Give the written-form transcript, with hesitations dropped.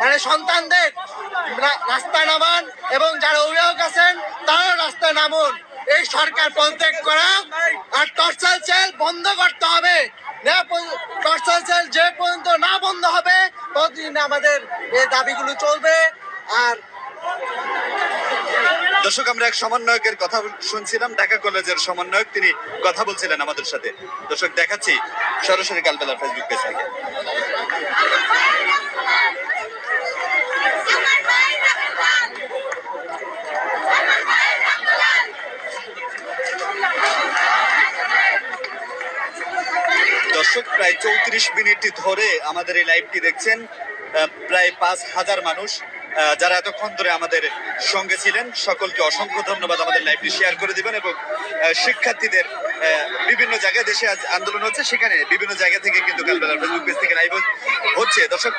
মানে সন্তানদের রাস্তায় নামান এবং যারা অভিভাবক আছেন তারাও রাস্তায় নামুন। এই সরকার পদত্যাগ করা আর টর্চার সেল বন্ধ করতে হবে। টর্চার সেল যে পর্যন্ত না বন্ধ হবে ততদিন আমাদের এই দাবিগুলো চলবে। আর দর্শক, আমরা এক সমন্বয়কের কথা শুনছিলাম, ঢাকা কলেজের সমন্বয়ক, তিনি কথা বলছিলেন আমাদের সাথে। দর্শক, দেখাচ্ছি সরাসরি কালবেলার ফেসবুক পেজ থেকে। দর্শক, প্রায় 34 মিনিট ধরে আমাদের এই লাইভটি দেখছেন প্রায় 5,000 মানুষ, যারা এতক্ষণ ধরে আমাদের সঙ্গে ছিলেন সকলকে অসংখ্য ধন্যবাদ। আমাদের লাইভটি শেয়ার করে দিবেন এবং শিক্ষার্থীদের বিভিন্ন জায়গায় দেশে আজ আন্দোলন হচ্ছে, সেখানে বিভিন্ন জায়গা থেকে কিন্তু কালবেলার ফেসবুক পেজ থেকে লাইভ হচ্ছে। দর্শক,